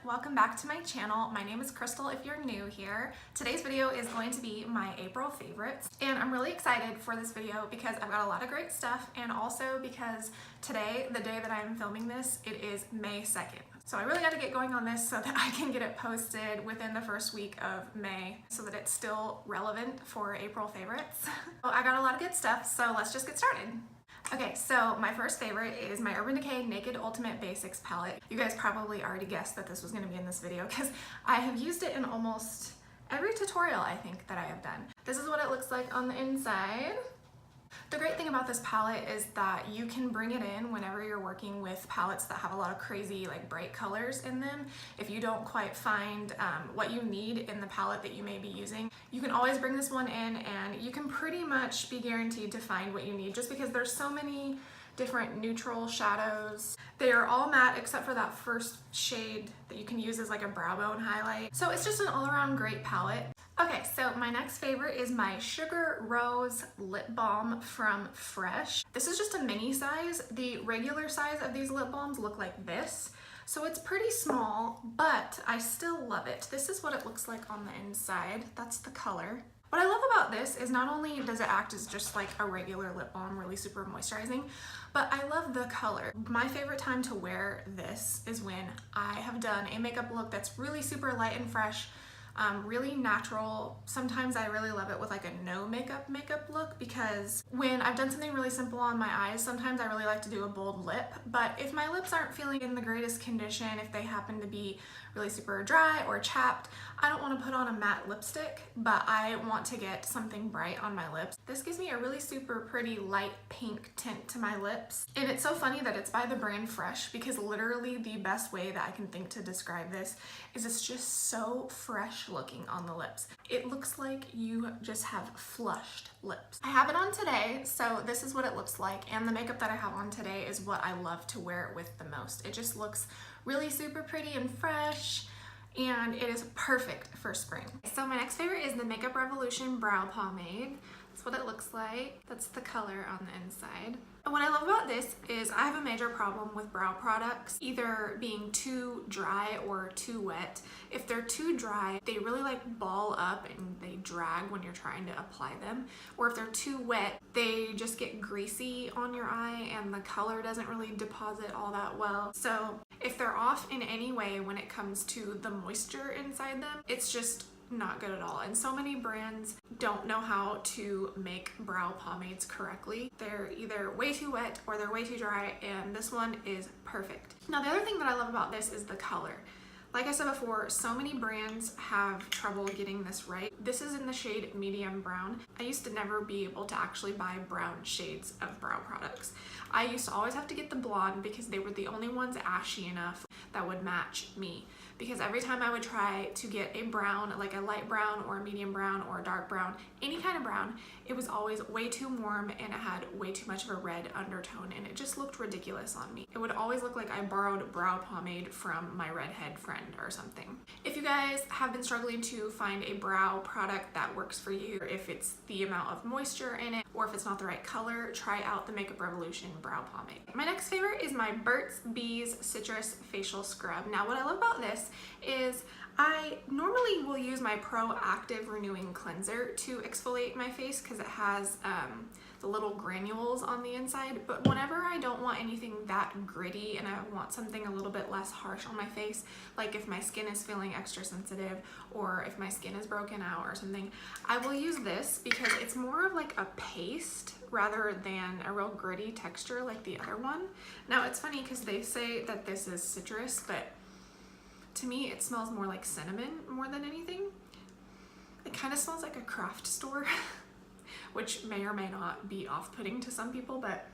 welcome back to my channel. My name is Crystal if you're new here. Today's video is going to be my April favorites, and I'm really excited for this video because I've got a lot of great stuff, and also because today, the day that I'm filming this, it is May 2nd. So I really got to get going on this so that I can get it posted within the first week of May so that it's still relevant for April favorites. So I got a lot of good stuff, so let's just get started. Okay, so my first favorite is my Urban Decay Naked Ultimate Basics palette. You guys probably already guessed that this was going to be in this video because I have used it in almost every tutorial I think that I have done. This is what it looks like on the inside. The great thing about this palette is that you can bring it in whenever you're working with palettes that have a lot of crazy bright colors in them. If you don't quite find what you need in the palette that you may be using, you can always bring this one in and you can pretty much be guaranteed to find what you need just because there's so many different neutral shadows. They are all matte except for that first shade that you can use as like a brow bone highlight. So it's just an all-around great palette. Okay, so my next favorite is my Sugar Rose Lip Balm from Fresh. This is just a mini size. The regular size of these lip balms look like this. So it's pretty small, but I still love it. This is what it looks like on the inside. That's the color. What I love about this is not only does it act as just like a regular lip balm, really super moisturizing, but I love the color. My favorite time to wear this is when I have done a makeup look that's really super light and fresh, really natural. Sometimes I really love it with like a no makeup look because when I've done something really simple on my eyes, sometimes I really like to do a bold lip, but if my lips aren't feeling in the greatest condition, if they happen to be really super dry or chapped, I don't want to put on a matte lipstick, but I want to get something bright on my lips. This gives me a really super pretty light pink tint to my lips. And it's so funny that it's by the brand Fresh because literally the best way that I can think to describe this is it's just so fresh looking on the lips. It looks like you just have flushed lips. I have it on today, so this is what it looks like, and the makeup that I have on today is what I love to wear it with the most. It just looks really super pretty and fresh, and it is perfect for spring. So my next favorite is the Makeup Revolution Brow Pomade. That's what it looks like. That's the color on the inside. And what I love about this is I have a major problem with brow products either being too dry or too wet. If they're too dry, they really ball up and they drag when you're trying to apply them. Or if they're too wet, they just get greasy on your eye and the color doesn't really deposit all that well. So if they're off in any way when it comes to the moisture inside them, it's just not good at all. And so many brands don't know how to make brow pomades correctly. They're either way too wet or they're way too dry, and this one is perfect. Now the other thing that I love about this is the color. Like I said before, so many brands have trouble getting this right. This is in the shade medium brown. I used to never be able to actually buy brown shades of brow products. I used to always have to get the blonde because they were the only ones ashy enough that would match me. Because every time I would try to get a brown, like a light brown or a medium brown or a dark brown, any kind of brown, it was always way too warm and it had way too much of a red undertone, and it just looked ridiculous on me. It would always look like I borrowed brow pomade from my redhead friend or something. If you guys have been struggling to find a brow product that works for you, if it's the amount of moisture in it or if it's not the right color, try out the Makeup Revolution Brow Pomade. My next favorite is my Burt's Bees Citrus Facial Scrub. Now what I love about this is I normally will use my Pro Active Renewing Cleanser to exfoliate my face because it has the little granules on the inside, but whenever I don't want anything that gritty and I want something a little bit less harsh on my face, like if my skin is feeling extra sensitive or if my skin is broken out or something, I will use this because it's more of like a paste rather than a real gritty texture like the other one. Now it's funny because they say that this is citrus, but to me it smells more like cinnamon more than anything. It kind of smells like a craft store which may or may not be off-putting to some people, but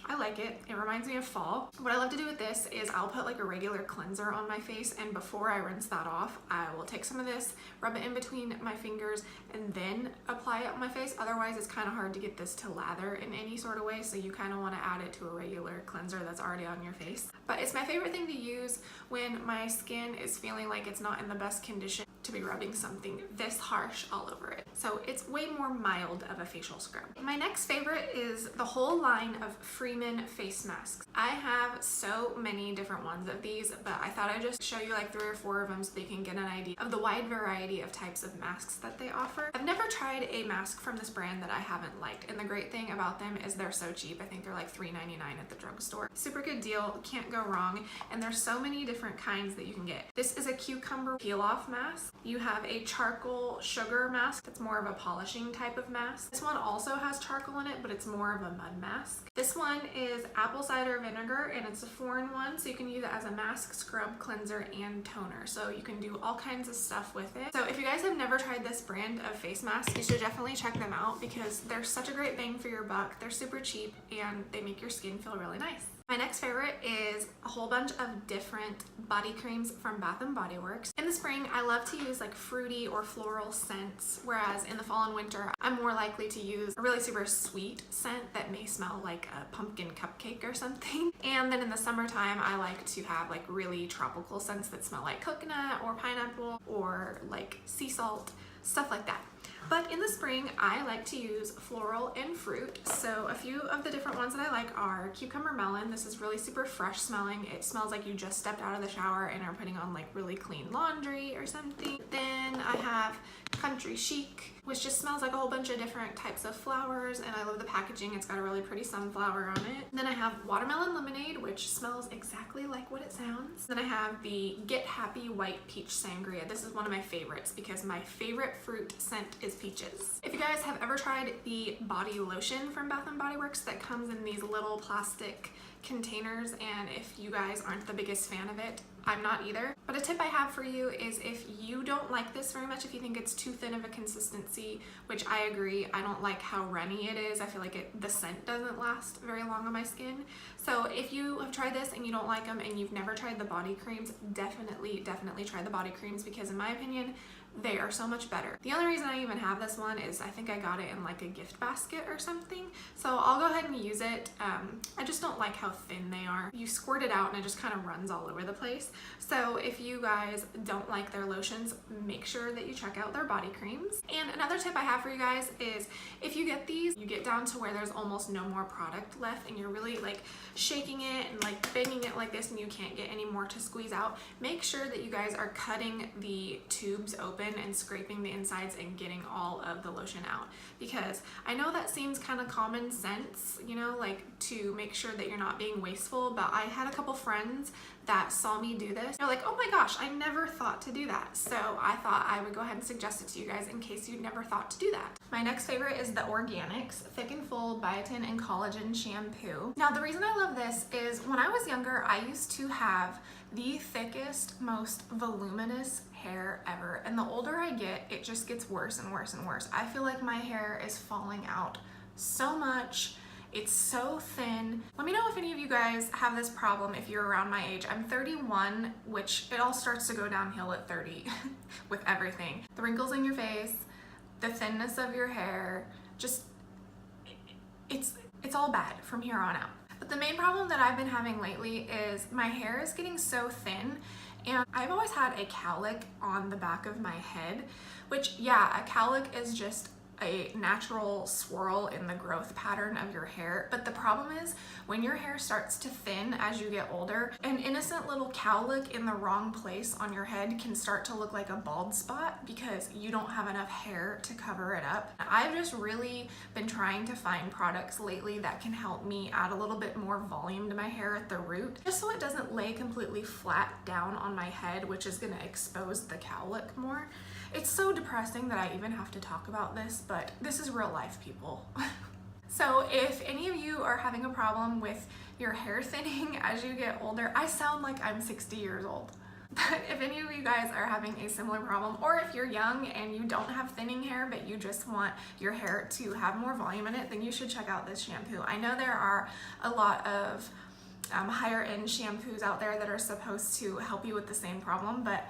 I like it. It reminds me of fall. What I love to do with this is I'll put like a regular cleanser on my face, and before I rinse that off, I will take some of this, rub it in between my fingers, and then apply it on my face. Otherwise, it's kind of hard to get this to lather in any sort of way, so you kind of want to add it to a regular cleanser that's already on your face. But it's my favorite thing to use when my skin is feeling like it's not in the best condition. to be rubbing something this harsh all over it. So it's way more mild of a facial scrub. My next favorite is the whole line of Freeman face masks. I have so many different ones of these, but I thought I'd just show you like 3 or 4 of them so that you can get an idea of the wide variety of types of masks that they offer. I've never tried a mask from this brand that I haven't liked, and the great thing about them is they're so cheap. I think they're like $3.99 at the drugstore. Super good deal, can't go wrong, and there's so many different kinds that you can get. This is a cucumber peel-off mask. You have a charcoal sugar mask that's more of a polishing type of mask. This one also has charcoal in it, but it's more of a mud mask. This one is apple cider vinegar, and it's a 4-in-1, so you can use it as a mask, scrub, cleanser, and toner. So you can do all kinds of stuff with it. So if you guys have never tried this brand of face masks, you should definitely check them out because they're such a great bang for your buck. They're super cheap and they make your skin feel really nice. My next favorite is a whole bunch of different body creams from Bath & Body Works. In the spring, I love to use like fruity or floral scents, whereas in the fall and winter, I'm more likely to use a really super sweet scent that may smell like a pumpkin cupcake or something. And then in the summertime, I like to have like really tropical scents that smell like coconut or pineapple or like sea salt, stuff like that. But in the spring, I like to use floral and fruit. So a few of the different ones that I like are cucumber melon. This is really super fresh smelling. It smells like you just stepped out of the shower and are putting on like really clean laundry or something. Then I have country chic, which just smells like a whole bunch of different types of flowers, and I love the packaging. It's got a really pretty sunflower on it. Then I have watermelon lemonade, which smells exactly like what it sounds. Then I have the Get Happy White Peach Sangria. This is one of my favorites because my favorite fruit scent is peaches. If you guys have ever tried the body lotion from Bath & Body Works that comes in these little plastic containers, and if you guys aren't the biggest fan of it, I'm not either. But a tip I have for you is if you don't like this very much, if you think it's too thin of a consistency, which I agree, I don't like how runny it is. I feel like the scent doesn't last very long on my skin. So if you have tried this and you don't like them and you've never tried the body creams, definitely try the body creams because in my opinion, they are so much better. The only reason I even have this one is I think I got it in like a gift basket or something. So I'll go ahead and use it. I just don't like how thin they are. You squirt it out and it just kind of runs all over the place. So if you guys don't like their lotions, make sure that you check out their body creams. And another tip I have for you guys is if you get these, you get down to where there's almost no more product left and you're really like shaking it and like banging it like this and you can't get any more to squeeze out, make sure that you guys are cutting the tubes open and scraping the insides and getting all of the lotion out, because I know that seems kind of common sense, you know, like to make sure that you're not being wasteful, but I had a couple friends that saw me do this. They're like, oh my gosh, I never thought to do that. So I thought I would go ahead and suggest it to you guys in case you'd never thought to do that. My next favorite is the Organics Thick and Full Biotin and Collagen Shampoo. Now the reason I love this is when I was younger, I used to have the thickest, most voluminous hair ever. And the older I get, it just gets worse and worse and worse. I feel like my hair is falling out so much. It's so thin. Let me know if any of you guys have this problem if you're around my age. I'm 31, which it all starts to go downhill at 30 with everything. The wrinkles in your face, the thinness of your hair, just, it's all bad from here on out. But the main problem that I've been having lately is my hair is getting so thin, and I've always had a cowlick on the back of my head, which yeah, a cowlick is just a natural swirl in the growth pattern of your hair. But the problem is when your hair starts to thin as you get older, an innocent little cowlick in the wrong place on your head can start to look like a bald spot because you don't have enough hair to cover it up. I've just really been trying to find products lately that can help me add a little bit more volume to my hair at the root, just so it doesn't lay completely flat down on my head, which is gonna expose the cowlick more. It's so depressing that I even have to talk about this, but this is real life, people. So if any of you are having a problem with your hair thinning as you get older, I sound like I'm 60 years old. But if any of you guys are having a similar problem, or if you're young and you don't have thinning hair, but you just want your hair to have more volume in it, then you should check out this shampoo. I know there are a lot of higher end shampoos out there that are supposed to help you with the same problem, but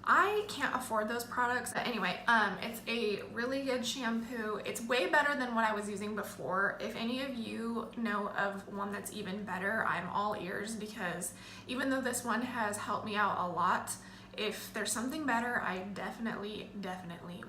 I can't afford those products. But anyway, it's a really good shampoo. It's way better than what I was using before. If any of you know of one that's even better, I'm all ears, because even though this one has helped me out a lot, if there's something better, I definitely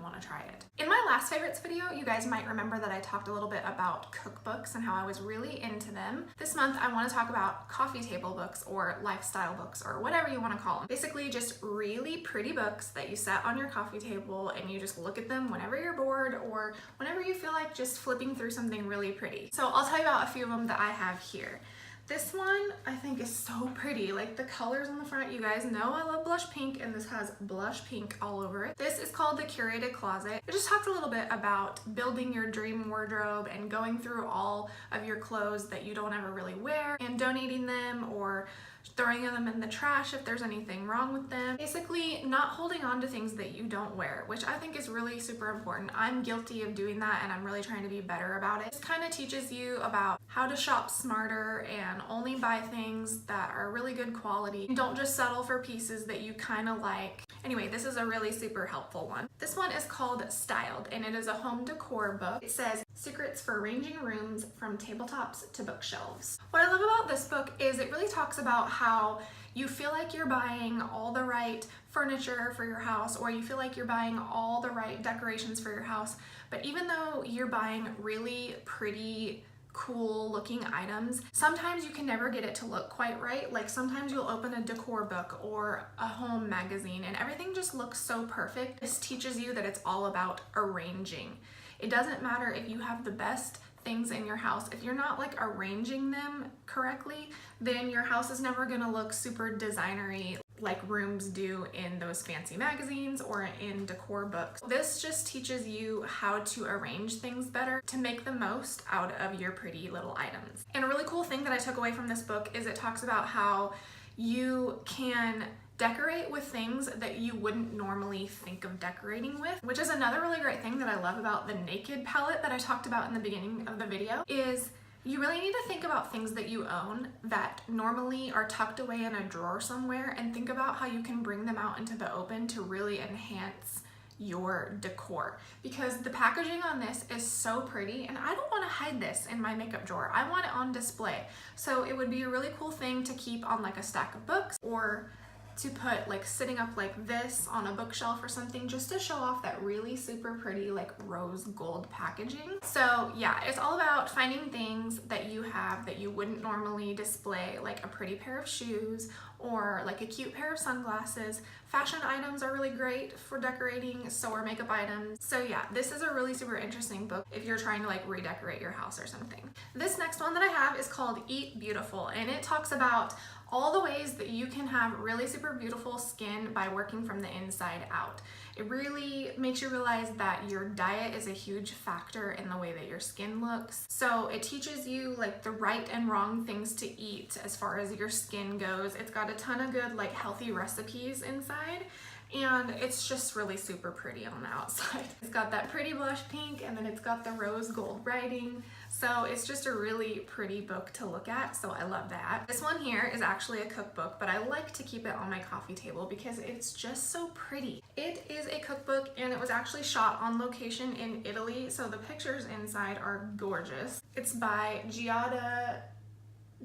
want to try it. In my last favorites video, you guys might remember that I talked a little bit about cookbooks and how I was really into them. This month, I want to talk about coffee table books or lifestyle books or whatever you want to call them. Basically, just really pretty books that you set on your coffee table and you just look at them whenever you're bored or whenever you feel like just flipping through something really pretty. So I'll tell you about a few of them that I have here. This one I think is so pretty. Like the colors on the front, you guys know I love blush pink, and this has blush pink all over it. This is called The Curated Closet. It just talks a little bit about building your dream wardrobe and going through all of your clothes that you don't ever really wear and donating them or throwing them in the trash if there's anything wrong with them. Basically, not holding on to things that you don't wear, which I think is really super important. I'm guilty of doing that, and I'm really trying to be better about it. This kind of teaches you about how to shop smarter and only buy things that are really good quality. Don't just settle for pieces that you kind of like. Anyway, this is a really super helpful one. This one is called Styled, and it is a home decor book. It says, Secrets for Arranging Rooms from Tabletops to Bookshelves. What I love about this book is it really talks about how you feel like you're buying all the right furniture for your house, or you feel like you're buying all the right decorations for your house, but even though you're buying really pretty, cool looking items, sometimes you can never get it to look quite right. Like sometimes you'll open a decor book or a home magazine and everything just looks so perfect. This teaches you that it's all about arranging. It doesn't matter if you have the best things in your house. If you're not like arranging them correctly, then your house is never gonna look super designery like rooms do in those fancy magazines or in decor books. This just teaches you how to arrange things better to make the most out of your pretty little items. And a really cool thing that I took away from this book is it talks about how you can decorate with things that you wouldn't normally think of decorating with, which is another really great thing that I love about the Naked palette that I talked about in the beginning of the video, is you really need to think about things that you own that normally are tucked away in a drawer somewhere and think about how you can bring them out into the open to really enhance your decor, because the packaging on this is so pretty and I don't want to hide this in my makeup drawer. I want it on display. So it would be a really cool thing to keep on like a stack of books, or to put like sitting up like this on a bookshelf or something, just to show off that really super pretty like rose gold packaging. So yeah, it's all about finding things that you have that you wouldn't normally display, like a pretty pair of shoes or like a cute pair of sunglasses. Fashion items are really great for decorating, so are makeup items. So yeah, this is a really super interesting book if you're trying to like redecorate your house or something. This next one that I have is called Eat Beautiful, and it talks about all the ways that you can have really super beautiful skin by working from the inside out. It really makes you realize that your diet is a huge factor in the way that your skin looks. So it teaches you like the right and wrong things to eat as far as your skin goes. It's got a ton of good like healthy recipes inside, and it's just really super pretty on the outside. It's got that pretty blush pink, and then it's got the rose gold writing. So it's just a really pretty book to look at, so I love that. This one here is actually a cookbook, but I like to keep it on my coffee table because it's just so pretty. It is a cookbook, and it was actually shot on location in Italy, so the pictures inside are gorgeous. It's by Giada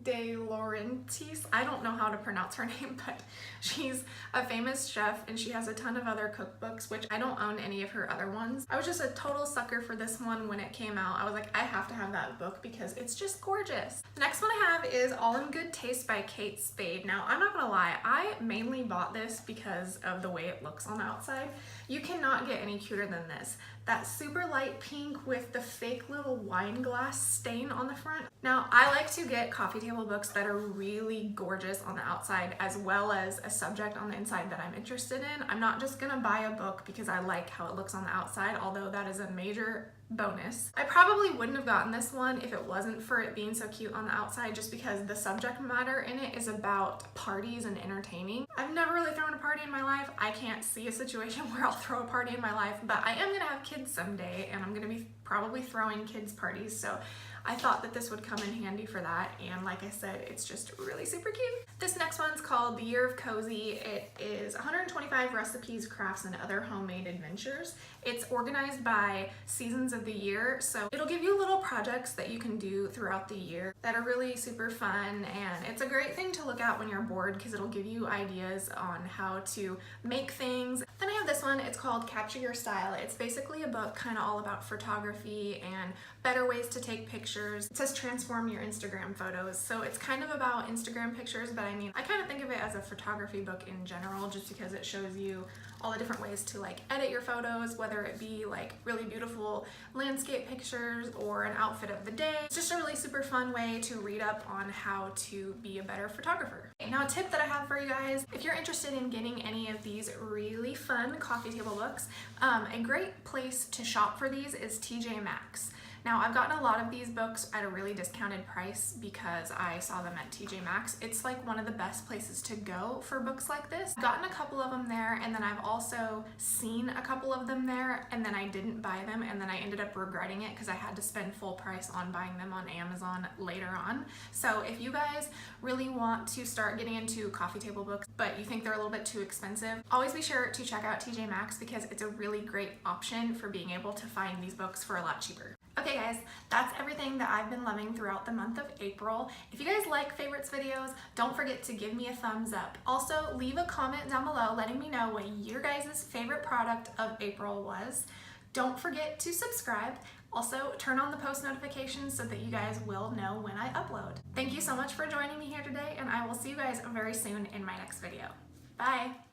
De Laurentiis. I don't know how to pronounce her name, but she's a famous chef and she has a ton of other cookbooks, which I don't own any of her other ones. I was just a total sucker for this one when it came out. I was like, I have to have that book because it's just gorgeous. The next one I have is All in Good Taste by Kate Spade. Now, I'm not gonna lie, I mainly bought this because of the way it looks on the outside. You cannot get any cuter than this. That super light pink with the fake little wine glass stain on the front. Now, I like to get coffee table books that are really gorgeous on the outside as well as a subject on the inside that I'm interested in. I'm not just gonna buy a book because I like how it looks on the outside, although that is a major bonus. I probably wouldn't have gotten this one if it wasn't for it being so cute on the outside, just because the subject matter in it is about parties and entertaining. I've never really thrown a party in my life. I can't see a situation where I'll throw a party in my life, but I am gonna have kids someday and I'm gonna be probably throwing kids parties, so I thought that this would come in handy for that, and like I said, it's just really super cute. This next one's called The Year of Cozy. It is 125 recipes, crafts, and other homemade adventures. It's organized by seasons of the year, so it'll give you little projects that you can do throughout the year that are really super fun, and it's a great thing to look at when you're bored because it'll give you ideas on how to make things. Then I have this one. It's called Capture Your Style. It's basically a book kind of all about photography and better ways to take pictures. It says transform your Instagram photos, so it's kind of about Instagram pictures, but I mean, I kind of think of it as a photography book in general just because it shows you all the different ways to like edit your photos, whether it be like really beautiful landscape pictures or an outfit of the day. It's just a really super fun way to read up on how to be a better photographer. Now, a tip that I have for you guys, if you're interested in getting any of these really fun coffee table books, a great place to shop for these is TJ Maxx. Now, I've gotten a lot of these books at a really discounted price because I saw them at TJ Maxx. It's like one of the best places to go for books like this. I've gotten a couple of them there, and then I've also seen a couple of them there, and then I didn't buy them, and then I ended up regretting it because I had to spend full price on buying them on Amazon later on. So if you guys really want to start getting into coffee table books, but you think they're a little bit too expensive, always be sure to check out TJ Maxx because it's a really great option for being able to find these books for a lot cheaper. Okay guys, that's everything that I've been loving throughout the month of April. If you guys like favorites videos, don't forget to give me a thumbs up. Also, leave a comment down below letting me know what your guys' favorite product of April was. Don't forget to subscribe. Also, turn on the post notifications so that you guys will know when I upload. Thank you so much for joining me here today, and I will see you guys very soon in my next video. Bye!